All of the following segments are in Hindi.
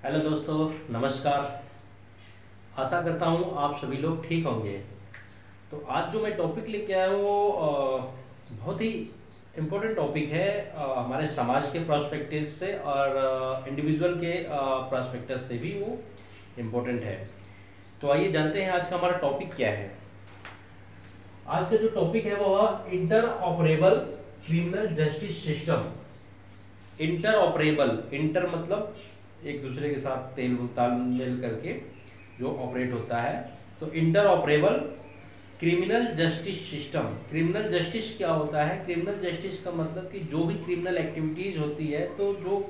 हेलो दोस्तों, नमस्कार। आशा करता हूँ आप सभी लोग ठीक होंगे। तो आज जो मैं टॉपिक लेके आया हूँ वो बहुत ही इम्पोर्टेंट टॉपिक है हमारे समाज के पर्सपेक्टिव से और इंडिविजुअल के पर्सपेक्टिव से भी वो इम्पोर्टेंट है। तो आइए जानते हैं आज का हमारा टॉपिक क्या है। आज का जो टॉपिक है वो inter operable criminal justice system. Inter operable, inter मतलब एक दूसरे के साथ तालमेल करके जो ऑपरेट होता है, तो inter operable criminal justice system. Criminal justice क्या होता है? क्रिमिनल जस्टिस का मतलब कि जो भी क्रिमिनल एक्टिविटीज होती है, तो जो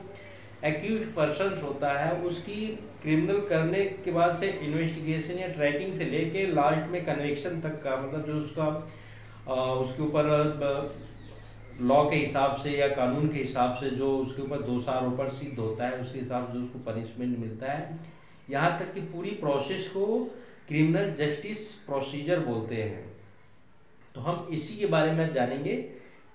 एक्यूज पर्सन होता है उसकी क्रिमिनल करने के बाद से इन्वेस्टिगेशन या ट्रैकिंग से लेके लास्ट में कन्विक्शन तक का, मतलब जो उसका उसके ऊपर लॉ के हिसाब से या कानून के हिसाब से जो उसके ऊपर दोषारोपण सिद्ध होता है, उसके हिसाब से उसको पनिशमेंट मिलता है, यहाँ तक कि पूरी प्रोसेस को क्रिमिनल जस्टिस प्रोसीजर बोलते हैं। तो हम इसी के बारे में जानेंगे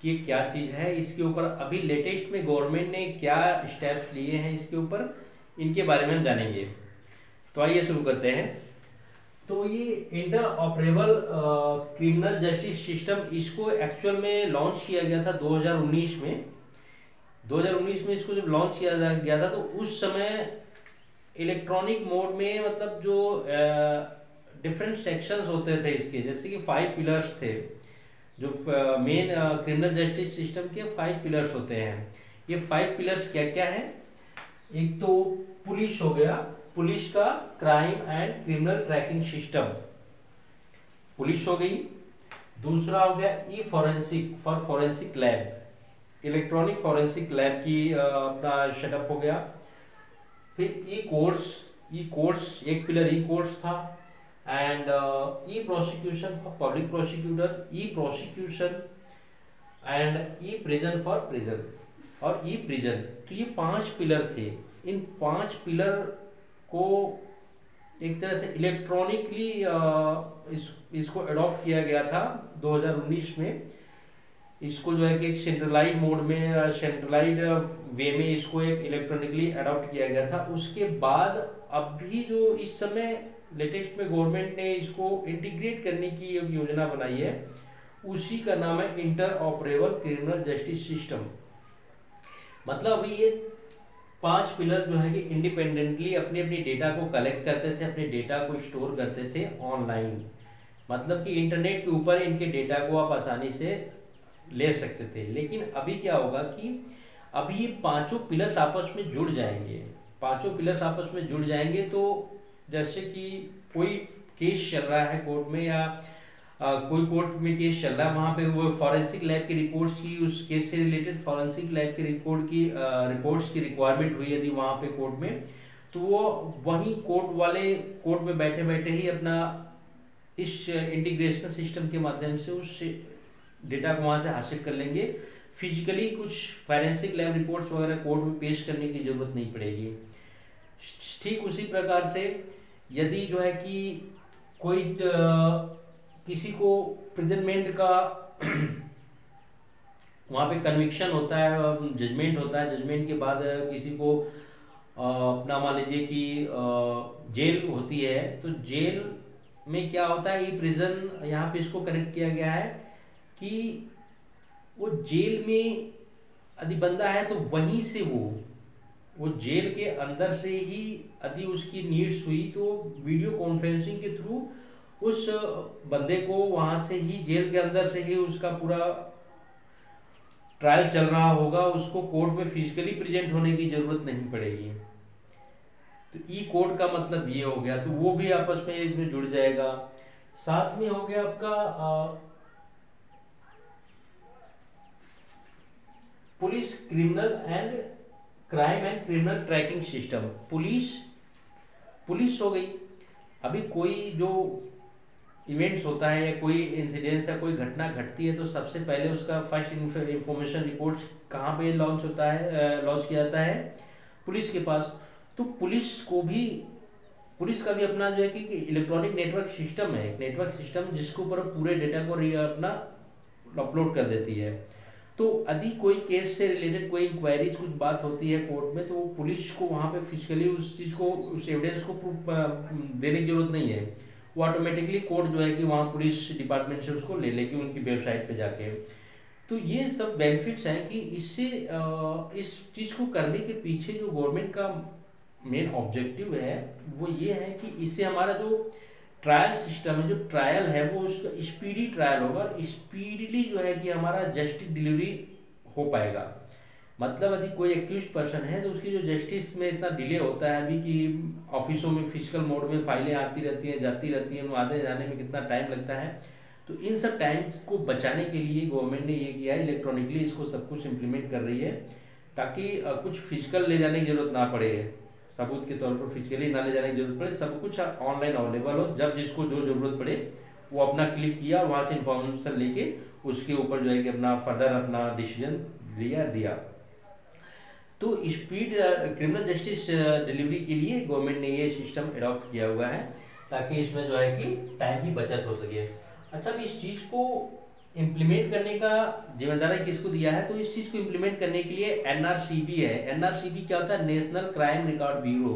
कि ये क्या चीज़ है, इसके ऊपर अभी लेटेस्ट में गवर्नमेंट ने क्या स्टेप्स लिए हैं इसके ऊपर, इनके बारे में हम जानेंगे। तो आइए शुरू करते हैं। तो ये inter operable criminal justice system, इसको एक्चुअल में लॉन्च किया गया था 2019 में। 2019 में इसको जब लॉन्च किया गया था तो उस समय इलेक्ट्रॉनिक मोड में, मतलब जो डिफरेंट सेक्शंस होते थे इसके, जैसे कि 5 पिलर्स थे। जो मेन क्रिमिनल जस्टिस सिस्टम के 5 पिलर्स होते हैं। ये 5 पिलर्स क्या क्या हैं? एक तो पुलिस हो गया, पुलिस का crime and criminal tracking system, police हो गई। दूसरा हो गया e forensic, for forensic lab, electronic forensic lab की अपना सेटअप हो गया। फिर ई कोर्ट्स, ई कोर्ट्स एक पिलर ई कोर्ट्स था। And e prosecution for public prosecutor, e prosecution and e prison for prison और ई प्रिजन। तो ये 5 पिलर थे। इन 5 पिलर को एक तरह से इलेक्ट्रॉनिकली इसको अडॉप्ट किया गया था 2019 में। इसको जो है कि एक सेंट्रलाइज मोड में, सेंट्रलाइज वे में इसको एक इलेक्ट्रॉनिकली अडॉप्ट किया गया था। उसके बाद अभी जो इस समय लेटेस्ट में गवर्नमेंट ने इसको इंटीग्रेट करने की एक योजना बनाई है, उसी का नाम है inter operable criminal justice system. मतलब अभी ये 5 पिलर जो है कि इंडिपेंडेंटली अपनी अपनी डेटा को कलेक्ट करते थे, अपने डेटा को स्टोर करते थे ऑनलाइन। मतलब कि इंटरनेट के ऊपर इनके डेटा को आप आसानी से ले सकते थे। लेकिन अभी क्या होगा कि अभी ये 5 पिलर्स आपस में जुड़ जाएंगे। 5 पिलर्स आपस में जुड़ जाएंगे तो जैसे कि कोई केस चल रहा है कोर्ट में, या कोई कोर्ट में केस चल रहा है, वहाँ पे वो फॉरेंसिक लैब की रिपोर्ट्स की, उस केस से रिलेटेड फॉरेंसिक लैब की रिपोर्ट्स की रिक्वायरमेंट हुई यदि वहाँ पे कोर्ट में, तो वो वहीं कोर्ट में बैठे बैठे ही अपना इस इंटीग्रेशन सिस्टम के माध्यम से उस डेटा को वहाँ से हासिल कर लेंगे। फिजिकली कुछ फॉरेंसिक लैब रिपोर्ट्स वगैरह कोर्ट में पेश करने की जरूरत नहीं पड़ेगी। ठीक उसी प्रकार से यदि जो है कि कोई किसी को प्रिजनमेंट का वहाँ पे कन्विक्शन होता है, जजमेंट होता है, जजमेंट के बाद किसी को अपना मान लीजिए कि जेल होती है, तो जेल में क्या होता है, ये प्रिजन यहाँ पे इसको कनेक्ट किया गया है कि वो जेल में यदि बंदा है तो वहीं से वो जेल के अंदर से ही यदि उसकी नीड्स हुई तो वीडियो कॉन्फ्रेंसिंग के थ्रू उस बंदे को वहां से ही, जेल के अंदर से ही उसका पूरा ट्रायल चल रहा होगा, उसको कोर्ट में फिजिकली प्रेजेंट होने की जरूरत नहीं पड़ेगी। तो ई कोर्ट का मतलब ये हो गया, तो वो भी आपस में इसमें जुड़ जाएगा। साथ में हो गया आपका police criminal and crime and criminal tracking system. Police हो गई। अभी कोई जो इवेंट्स होता है या कोई इंसिडेंस या कोई घटना घटती है तो सबसे पहले उसका फर्स्ट इंफॉर्मेशन रिपोर्ट्स कहाँ पे लॉन्च किया जाता है? पुलिस के पास। तो पुलिस का भी अपना जो है कि इलेक्ट्रॉनिक नेटवर्क सिस्टम है, एक नेटवर्क सिस्टम जिसके ऊपर पूरे डेटा को अपना अपलोड कर देती है। तो यदि कोई केस से रिलेटेड कोई इंक्वायरीज कुछ बात होती है कोर्ट में, तो पुलिस को वहाँ पे फिजिकली उस चीज़ को, उस एविडेंस को प्रूफ देने की जरूरत नहीं है। वो ऑटोमेटिकली कोर्ट जो है कि वहाँ पुलिस डिपार्टमेंट से उसको ले लेगी उनकी वेबसाइट पे जाके। तो ये सब बेनिफिट्स हैं कि इससे इस चीज़ को करने के पीछे जो गवर्नमेंट का मेन ऑब्जेक्टिव है वो ये है कि इससे हमारा जो ट्रायल सिस्टम है, जो ट्रायल है वो उसका स्पीडी ट्रायल होगा, और स्पीडली जो है कि हमारा जस्टिस डिलीवरी हो पाएगा। मतलब यदि कोई एक्यूज पर्सन है तो उसकी जो जस्टिस में इतना डिले होता है अभी कि ऑफिसों में फिजिकल मोड में फाइलें आती रहती हैं जाती रहती हैं, आने जाने में कितना टाइम लगता है। तो इन सब टाइम्स को बचाने के लिए गवर्नमेंट ने ये किया है, इलेक्ट्रॉनिकली इसको सब कुछ इम्प्लीमेंट कर रही है, ताकि कुछ फिजिकल ले जाने की जरूरत ना पड़े, सबूत के तौर पर फिजिकली ना ले जाने की जरूरत पड़े, सब कुछ ऑनलाइन अवेलेबल हो। जब जिसको जो जरूरत पड़े वो अपना क्लिक किया और वहाँ से इंफॉर्मेशन लेके उसके ऊपर जो है कि अपना फर्दर अपना डिसीजन दिया। तो स्पीड क्रिमिनल जस्टिस डिलीवरी के लिए गवर्नमेंट ने ये सिस्टम अडॉप्ट किया हुआ है, ताकि इसमें जो है कि टाइम की बचत हो सके। अच्छा, अब इस चीज़ को इम्प्लीमेंट करने का जिम्मेदारी किसको दिया है? तो इस चीज़ को इम्प्लीमेंट करने के लिए एनआरसीबी है। एनआरसीबी क्या होता है? National crime record bureau.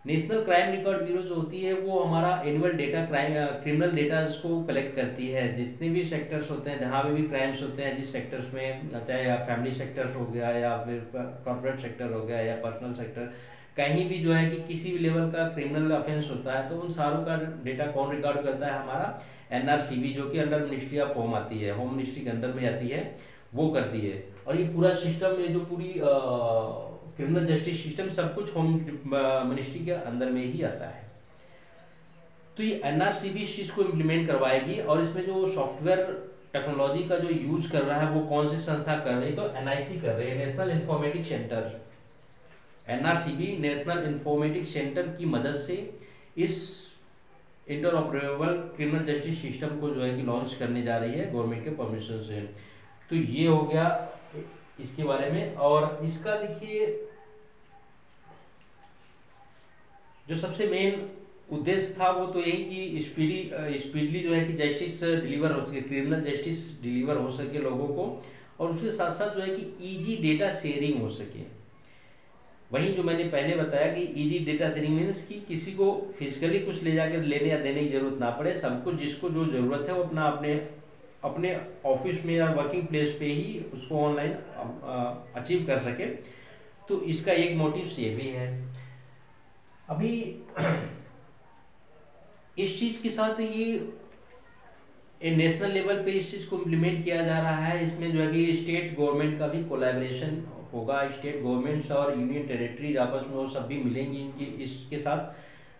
National crime record bureau जो होती है वो हमारा एनुअल डेटा क्रिमिनल डेटा को कलेक्ट करती है। जितने भी सेक्टर्स होते हैं, जहाँ पे भी क्राइम्स होते हैं, जिस सेक्टर्स में, चाहे या फैमिली सेक्टर्स हो गया या फिर कॉर्पोरेट सेक्टर हो गया या पर्सनल सेक्टर, कहीं भी जो है कि किसी भी लेवल का क्रिमिनल ऑफेंस होता है तो उन सारों का डेटा कौन रिकॉर्ड करता है? हमारा एनआरसीबी, जो कि अंडर मिनिस्ट्री ऑफ होम आती है, होम मिनिस्ट्री के अंडर में आती है, वो करती है। और ये पूरा सिस्टम में जो पूरी क्रिमिनल जस्टिस सिस्टम सब कुछ होम मिनिस्ट्री के अंदर में ही आता है। तो ये एनआरसीबी इस चीज़ को इम्प्लीमेंट करवाएगी, और इसमें जो सॉफ्टवेयर टेक्नोलॉजी का जो यूज कर रहा है वो कौन सी संस्था कर रही है? तो एनआईसी कर रही है, national informatic centre. NRCB national informatic centre की मदद से इस इंटरऑपरेबल क्रिमिनल जस्टिस सिस्टम को जो है कि लॉन्च करने जा रही है गवर्नमेंट के परमिशन से। तो ये हो गया इसके बारे में। और इसका देखिए जो सबसे मेन उद्देश्य था वो तो यही कि स्पीडली जो है कि जस्टिस डिलीवर हो सके, क्रिमिनल जस्टिस डिलीवर हो सके लोगों को, और उसके साथ साथ जो है कि इजी डेटा शेयरिंग हो सके। वहीं जो मैंने पहले बताया कि इजी डेटा शेयरिंग मीन्स कि किसी को फिजिकली कुछ ले जाकर लेने या देने की जरूरत ना पड़े, सबको जिसको जो जरूरत है वो अपना अपने ऑफिस में या वर्किंग प्लेस पे ही उसको ऑनलाइन अचीव कर सके। तो इसका एक मोटिव ये भी है। अभी इस चीज के साथ ये नेशनल लेवल पे इस चीज को इम्प्लीमेंट किया जा रहा है। इसमें जो है कि स्टेट गवर्नमेंट का भी कोलैबोरेशन होगा, स्टेट गवर्नमेंट्स और यूनियन टेरिटरीज आपस में वो सब भी मिलेंगी इनकी इसके साथ,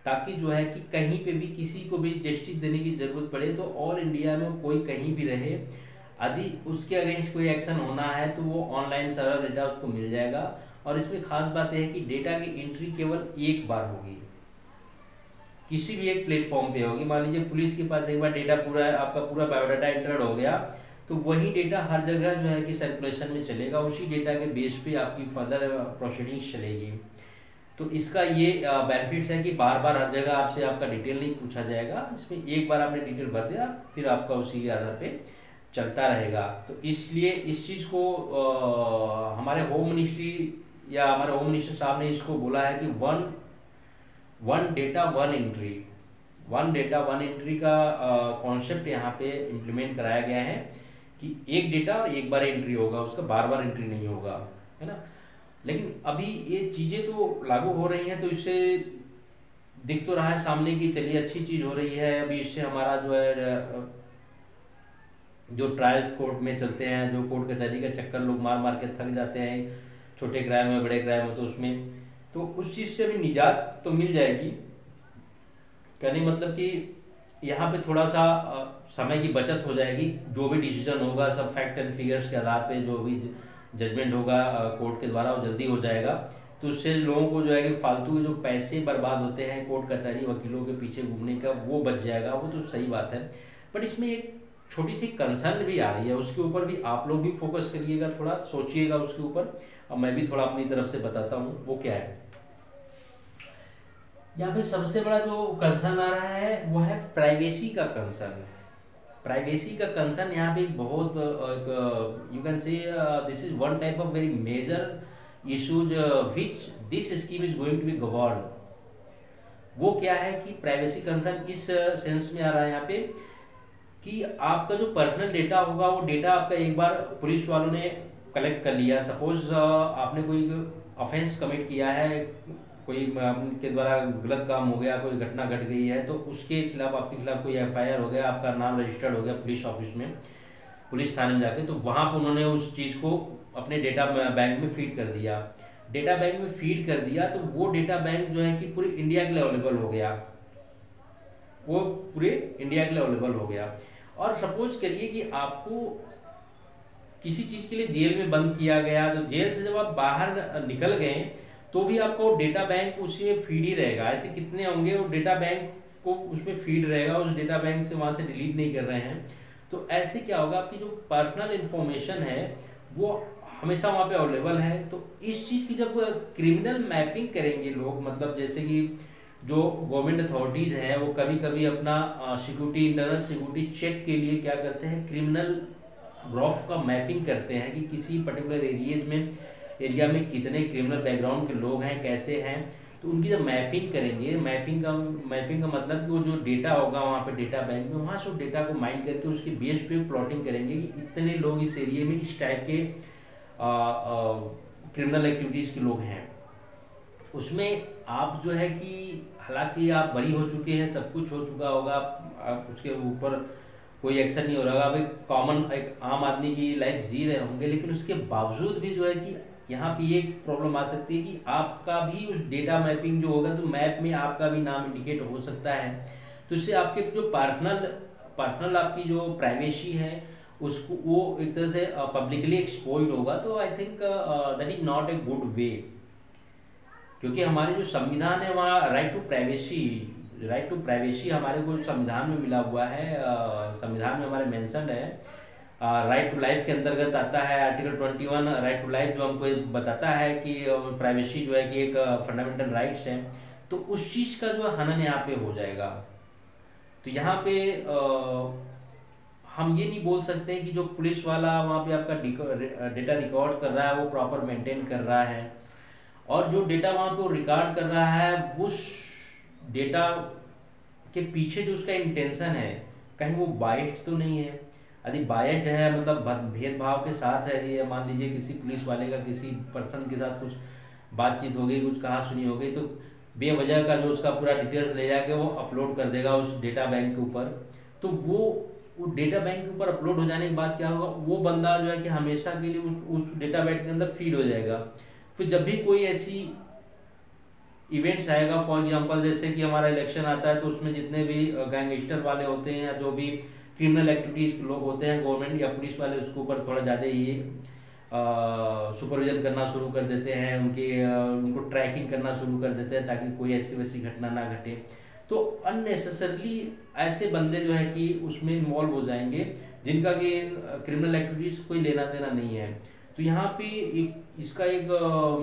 ताकि जो है कि कहीं पे भी किसी को भी जस्टिस देने की जरूरत पड़े तो ऑल इंडिया में कोई कहीं भी रहे, यदि उसके अगेंस्ट कोई एक्शन होना है तो वो ऑनलाइन सारा डेटा उसको मिल जाएगा। और इसमें खास बात यह है कि डेटा की एंट्री केवल एक बार होगी, किसी भी एक प्लेटफॉर्म पे होगी। मान लीजिए पुलिस के पास एक बार डेटा पूरा आपका पूरा बायोडाटा एंटर्ड हो गया, तो वही डेटा हर जगह जो है कि सर्कुलेशन में चलेगा, उसी डेटा के बेस पे आपकी फर्दर प्रोसीडिंग्स चलेगी। तो इसका ये बेनिफिट्स है कि बार बार हर जगह आपसे आपका डिटेल नहीं पूछा जाएगा, इसमें एक बार आपने डिटेल भर दिया फिर आपका उसी के आधार पे चलता रहेगा। तो इसलिए इस चीज़ को हमारे होम मिनिस्ट्री या हमारे होम मिनिस्टर साहब ने इसको बोला है कि वन डेटा वन एंट्री का कॉन्सेप्ट यहाँ पे इम्प्लीमेंट कराया गया है कि एक डेटा एक बार एंट्री होगा, उसका बार बार एंट्री नहीं होगा, है ना। लेकिन अभी ये चीज़ें तो लागू हो रही हैं तो इससे दिख तो रहा है सामने की चलिए अच्छी चीज़ हो रही है। अभी इससे हमारा जो है जो ट्रायल्स कोर्ट में चलते हैं, जो कोर्ट कचहरी का चक्कर लोग मार मार के थक जाते हैं, छोटे क्राइम में बड़े क्राइम हो तो उसमें, तो उस चीज़ से भी निजात तो मिल जाएगी। कहने मतलब कि यहाँ पे थोड़ा सा समय की बचत हो जाएगी, जो भी डिसीजन होगा सब फैक्ट एंड फिगर्स के आधार पे जो भी जजमेंट होगा कोर्ट के द्वारा वो जल्दी हो जाएगा। तो उससे लोगों को जो है कि फालतू के जो पैसे बर्बाद होते हैं कोर्ट कचहरी वकीलों के पीछे घूमने का, वो बच जाएगा, वो तो सही बात है। बट इसमें एक छोटी सी कंसर्न भी आ रही है, उसके ऊपर भी आप लोग भी फोकस करिएगा, थोड़ा सोचिएगा उसके ऊपर, और मैं भी थोड़ा अपनी तरफ से बताता हूँ वो क्या है। यहाँ पे सबसे बड़ा जो कंसर्न आ रहा है वो है प्राइवेसी का कंसर्न। प्राइवेसी का कंसर्न यहाँ पे बहुत you can say this is one type of very major issues which this scheme is going to be govern. वो क्या है कि प्राइवेसी कंसर्न इस सेंस में आ रहा है यहाँ पे कि आपका जो पर्सनल डेटा होगा वो डेटा आपका एक बार पुलिस वालों ने कलेक्ट कर लिया। सपोज आपने कोई ऑफेंस कमिट किया है, कोई के द्वारा गलत काम हो गया, कोई घटना घट गई है, तो उसके खिलाफ आपके खिलाफ कोई एफआईआर हो गया, आपका नाम रजिस्टर्ड हो गया पुलिस ऑफिस में, पुलिस थाने में जाके, तो वहाँ पर उन्होंने उस चीज़ को अपने डेटा बैंक में फीड कर दिया। डेटा बैंक में फीड कर दिया तो वो डेटा बैंक जो है कि पूरे इंडिया के लिए अवेलेबल हो गया, वो पूरे इंडिया के लिए अवेलेबल हो गया। और सपोज करिए कि आपको किसी चीज़ के लिए जेल में बंद किया गया, तो जेल से जब आप बाहर निकल गए तो भी आपका वो डेटा बैंक उसी में फीड ही रहेगा। ऐसे कितने होंगे वो डेटा बैंक को उसमें फीड रहेगा, उस डेटा बैंक से वहाँ से डिलीट नहीं कर रहे हैं। तो ऐसे क्या होगा, आपकी जो पर्सनल इंफॉर्मेशन है वो हमेशा वहाँ पे अवेलेबल है। तो इस चीज़ की जब क्रिमिनल मैपिंग करेंगे लोग, मतलब जैसे कि जो गवर्नमेंट अथॉरिटीज़ हैं वो कभी कभी अपना सिक्योरिटी, इंटरनल सिक्योरिटी चेक के लिए क्या करते हैं, क्रिमिनल ग्राफ का मैपिंग करते हैं कि किसी पर्टिकुलर एरिया में कितने क्रिमिनल बैकग्राउंड के लोग हैं, कैसे हैं। तो उनकी जब मैपिंग करेंगे, मैपिंग का मतलब कि वो जो डेटा होगा वहाँ पे डेटा बैंक में, वहाँ से उस डेटा को माइन करके उसके बेस पे प्लॉटिंग करेंगे कि इतने लोग इस एरिया में इस टाइप के क्रिमिनल एक्टिविटीज़ के लोग हैं। उसमें आप जो है कि हालांकि आप बरी हो चुके हैं, सब कुछ हो चुका होगा, आप उसके ऊपर कोई एक्शन नहीं हो रहा, आप एक कॉमन एक आम आदमी की लाइफ जी रहे होंगे, लेकिन उसके बावजूद भी जो है कि यहाँ पे ये प्रॉब्लम आ सकती है कि आपका भी उस डेटा मैपिंग जो होगा तो मैप में आपका भी नाम इंडिकेट हो सकता है। तो इससे आपके जो पर्सनल आपकी जो प्राइवेसी है उसको वो एक तरह से पब्लिकली एक्सपोज्ड होगा। तो I think that is not a good way, क्योंकि हमारे जो संविधान है वहाँ राइट टू प्राइवेसी हमारे को संविधान में मिला हुआ है। संविधान में हमारे मेंशन्ड है, राइट टू लाइफ के अंतर्गत आता है आर्टिकल 21 राइट टू लाइफ, जो हमको बताता है कि प्राइवेसी जो है कि एक फंडामेंटल राइट्स है। तो उस चीज़ का जो हनन यहाँ पे हो जाएगा। तो यहाँ पे हम ये नहीं बोल सकते कि जो पुलिस वाला वहाँ पे आपका डेटा रिकॉर्ड कर रहा है वो प्रॉपर मेंटेन कर रहा है, और जो डेटा वहाँ पे वो रिकॉर्ड कर रहा है उस डेटा के पीछे जो उसका इंटेंशन है कहीं वो बायस्ड तो नहीं है। यदि बायस्ड है मतलब भेदभाव के साथ है, यदि मान लीजिए किसी पुलिस वाले का किसी पर्सन के साथ कुछ बातचीत हो गई, कुछ कहा सुनी हो गई, तो बेवजह का जो उसका पूरा डिटेल्स ले जाके वो अपलोड कर देगा उस डेटा बैंक के ऊपर। तो वो डेटा बैंक के ऊपर अपलोड हो जाने के बाद क्या होगा, वो बंदा जो है कि हमेशा के लिए उस डेटा बैंक के अंदर फीड हो जाएगा। फिर जब भी कोई ऐसी इवेंट्स आएगा, फॉर एग्जांपल जैसे कि हमारा इलेक्शन आता है तो उसमें जितने भी गैंगस्टर वाले होते हैं या जो भी क्रिमिनल एक्टिविटीज़ के लोग होते हैं, गवर्नमेंट या पुलिस वाले उसके ऊपर थोड़ा ज़्यादा ही सुपरविजन करना शुरू कर देते हैं, उनको ट्रैकिंग करना शुरू कर देते हैं ताकि कोई ऐसी वैसी घटना ना घटे। तो अननेसेसरली ऐसे बंदे जो है कि उसमें इन्वॉल्व हो जाएंगे जिनका कि क्रिमिनल एक्टिविटीज़ कोई लेना देना नहीं है। तो यहाँ पे इसका एक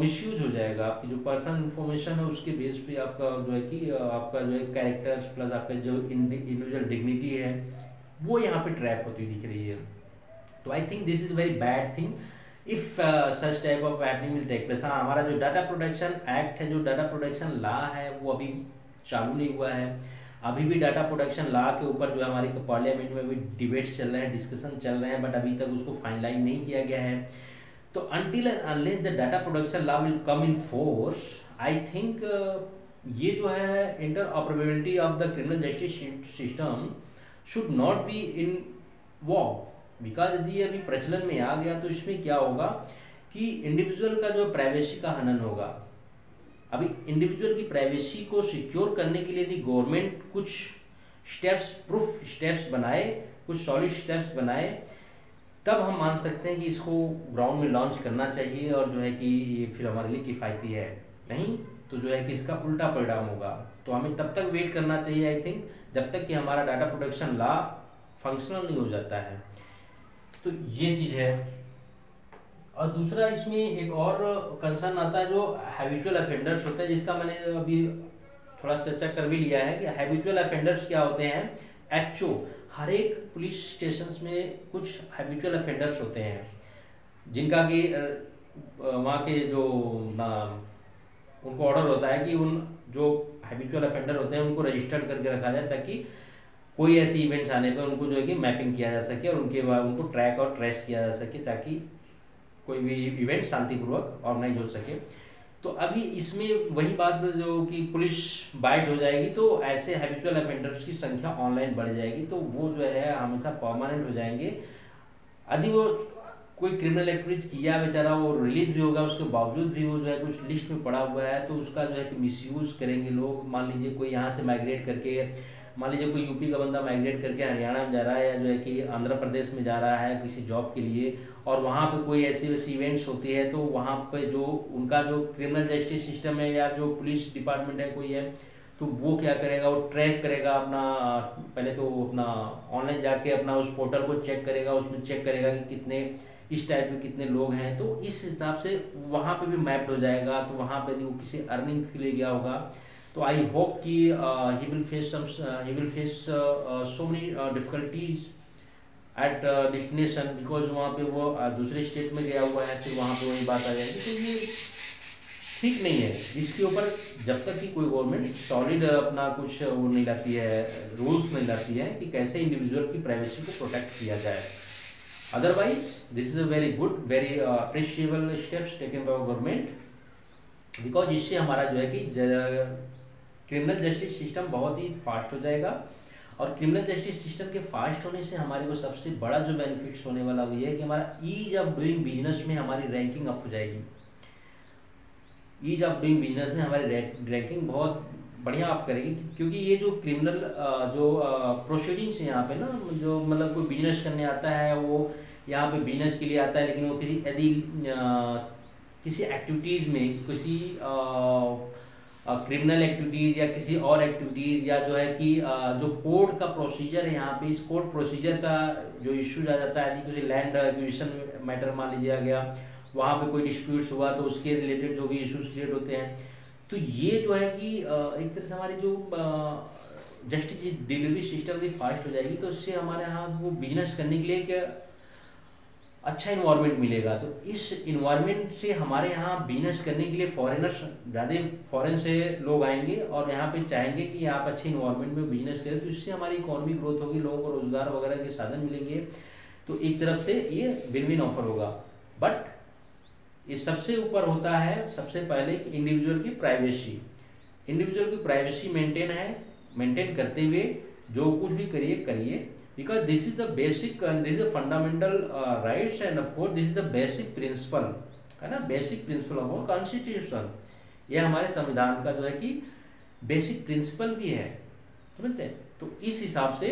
मिसयूज हो जाएगा, आपकी जो पर्सनल इन्फॉर्मेशन है उसके बेस पे आपका जो है कि आपका जो है कैरेक्टर्स प्लस आपका जो इंडिविजुअल डिग्निटी है वो यहाँ पे ट्रैप होती दिख रही है। तो I think this is very bad thing if such type of happening will take place. हाँ, हमारा जो डाटा प्रोटेक्शन एक्ट है, जो डाटा प्रोटेक्शन लॉ है वो अभी चालू नहीं हुआ है। अभी भी डाटा प्रोटेक्शन लॉ के ऊपर जो है हमारी पार्लियामेंट में भी डिबेट्स चल रहे हैं, डिस्कशन चल रहे हैं, बट अभी तक उसको फाइनलाइज नहीं किया गया है। तो until and unless the data protection law will come in force, I think ये जो है interoperability of the criminal justice system should not be involved, because यदि ये अभी प्रचलन में आ गया तो इसमें क्या होगा कि इंडिविजुअल का जो प्राइवेसी का हनन होगा। अभी इंडिविजुअल की प्राइवेसी को सिक्योर करने के लिए यदि गवर्नमेंट कुछ स्टेप्स, प्रूफ स्टेप्स बनाए, कुछ सॉलिड स्टेप्स बनाए, तब हम मान सकते हैं कि इसको ग्राउंड में लॉन्च करना चाहिए और जो है कि ये फिर हमारे लिए किफ़ायती है। नहीं तो जो है कि इसका उल्टा परिणाम होगा। तो हमें तब तक वेट करना चाहिए आई थिंक जब तक कि हमारा डाटा प्रोटेक्शन लॉ फंक्शनल नहीं हो जाता है। तो ये चीज़ है। और दूसरा इसमें एक और कंसर्न आता है जो हैबिचुअल ऑफेंडर्स होते हैं, जिसका मैंने अभी थोड़ा चर्चा कर भी लिया है कि हैबिचुअल ऑफेंडर्स क्या होते हैं। एचओ हर एक पुलिस स्टेशंस में कुछ हैबिचुअल ऑफेंडर्स होते हैं, जिनका कि वहाँ के जो ना उनको ऑर्डर होता है कि उन जो हैबिचुअल ऑफेंडर होते हैं उनको रजिस्टर्ड करके रखा जाए, ताकि कोई ऐसे इवेंट्स आने पर उनको जो है कि मैपिंग किया जा सके और उनके बाद उनको ट्रैक और ट्रेस किया जा सके, ताकि कोई भी इवेंट शांतिपूर्वक ऑर्गेनाइज हो सके। तो अभी इसमें वही बात जो कि पुलिस बाइट हो जाएगी तो ऐसे हैबिचुअल ऑफेंडर्स की संख्या ऑनलाइन बढ़ जाएगी, तो वो जो है हमेशा परमानेंट हो जाएंगे। यदि वो कोई क्रिमिनल एक्टिविटीज किया बेचारा वो रिलीज भी होगा, उसके बावजूद भी वो जो है कुछ लिस्ट में पड़ा हुआ है, तो उसका जो है कि मिसयूज करेंगे लोग। मान लीजिए कोई यहाँ से माइग्रेट करके, मान लीजिए कोई यूपी का बंदा माइग्रेट करके हरियाणा में जा रहा है या जो है कि आंध्र प्रदेश में जा रहा है किसी जॉब के लिए, और वहाँ पे कोई ऐसी वैसी इवेंट्स होती है, तो वहाँ पे जो उनका जो क्रिमिनल जस्टिस सिस्टम है या जो पुलिस डिपार्टमेंट है कोई है, तो वो क्या करेगा, वो ट्रैक करेगा अपना, पहले तो अपना ऑनलाइन जाके अपना उस पोर्टल को चेक करेगा, उसमें चेक करेगा कि कितने इस टाइप के कितने लोग हैं, तो इस हिसाब से वहाँ पे भी मैप्ड हो जाएगा। तो वहाँ पे भी वो किसी अर्निंग के लिए गया होगा, तो आई होप कि he will face so many difficulties at destination, because वहाँ पे वो दूसरे स्टेट में गया हुआ है, फिर वहाँ पे वही बात आ जाएगी। तो ये ठीक नहीं है, इसके ऊपर जब तक कि कोई गवर्नमेंट सॉलिड अपना कुछ वो नहीं लाती है, रूल्स नहीं लाती है कि कैसे इंडिविजुअल की प्राइवेसी को प्रोटेक्ट किया जाए। Otherwise, this is a very good, very appreciable steps taken by government, because इससे हमारा जो है कि क्रिमिनल जस्टिस सिस्टम बहुत ही फास्ट हो जाएगा। और क्रिमिनल जस्टिस सिस्टम के फास्ट होने से हमारे को सबसे बड़ा जो बेनिफिट्स होने वाला वो ये है कि हमारा ईज ऑफ डूइंग बिजनेस में हमारी रैंकिंग अप हो जाएगी। ईज ऑफ डूइंग बिजनेस में हमारी रैंकिंग बहुत बढ़िया आप करेगी, क्योंकि ये जो क्रिमिनल जो प्रोसीडिंग्स है यहाँ पे ना, जो मतलब कोई बिजनेस करने आता है वो यहाँ पे बिजनेस के लिए आता है, लेकिन वो किसी एक्टिविटीज़ में किसी क्रिमिनल एक्टिविटीज़ या किसी और एक्टिविटीज़ या जो है कि जो कोर्ट का प्रोसीजर है यहाँ पे, इस कोर्ट प्रोसीजर का जो इश्यूज आ जाता है, यदि किसी लैंड एक्विजिशन मैटर मान लीजिए आ गया, वहाँ पे कोई डिस्प्यूट्स हुआ तो उसके रिलेटेड जो भी इश्यूज क्रिएट होते हैं, तो ये जो है कि एक तरह से हमारी जो जस्टिस डिलीवरी सिस्टम भी फास्ट हो जाएगी, तो इससे हमारे यहाँ वो बिजनेस करने के लिए एक अच्छा इन्वायरमेंट मिलेगा। तो इस इन्वायरमेंट से हमारे यहाँ बिजनेस करने के लिए फॉरेनर्स ज़्यादा फॉरेन से लोग आएंगे और यहाँ पे चाहेंगे कि आप अच्छे इन्वायरमेंट में बिजनेस करें, तो इससे हमारी इकोनॉमी ग्रोथ होगी, लोगों को रोजगार वगैरह के साधन मिलेंगे। तो एक तरफ से ये विन विन ऑफर होगा। बट इस सबसे ऊपर होता है सबसे पहले कि इंडिविजुअल की प्राइवेसी। इंडिविजुअल की प्राइवेसी मेंटेन करते हुए जो कुछ भी करिए, because this is the basic and this is fundamental rights and of course this is the basic principle, है ना, basic principle of our constitution. ये हमारे संविधान का जो है कि बेसिक प्रिंसिपल भी है, समझते हैं। तो इस हिसाब से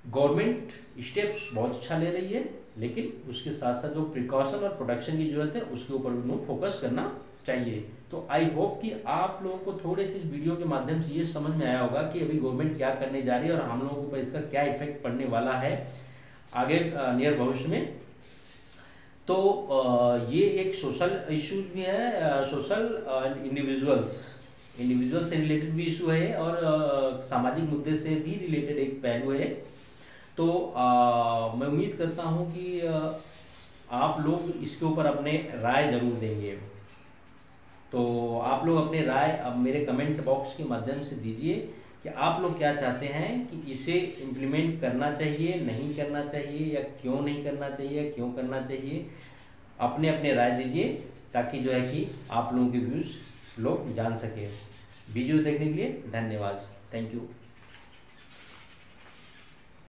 गवर्नमेंट स्टेप्स बहुत अच्छा ले रही है, लेकिन उसके साथ साथ जो प्रिकॉशन और प्रोटेक्शन की जरूरत है उसके ऊपर भी फोकस करना चाहिए। तो आई होप कि आप लोगों को थोड़े से इस वीडियो के माध्यम से ये समझ में आया होगा कि अभी गवर्नमेंट क्या करने जा रही है और हम लोगों पर इसका क्या इफेक्ट पड़ने वाला है आगे नियर भविष्य में। तो ये एक सोशल इश्यूज भी है, सोशल इंडिविजुअल से रिलेटेड भी इशू है और सामाजिक मुद्दे से भी रिलेटेड एक पहलू है। तो मैं उम्मीद करता हूँ कि आप लोग इसके ऊपर अपने राय जरूर देंगे। तो आप लोग अपने राय अब मेरे कमेंट बॉक्स के माध्यम से दीजिए कि आप लोग क्या चाहते हैं कि इसे इम्प्लीमेंट करना चाहिए, नहीं करना चाहिए, या क्यों नहीं करना चाहिए, क्यों करना चाहिए। अपने अपने राय दीजिए ताकि जो है कि आप लोगों के व्यूज़ लोग जान सके। वीडियो देखने के लिए धन्यवाद। Thank you.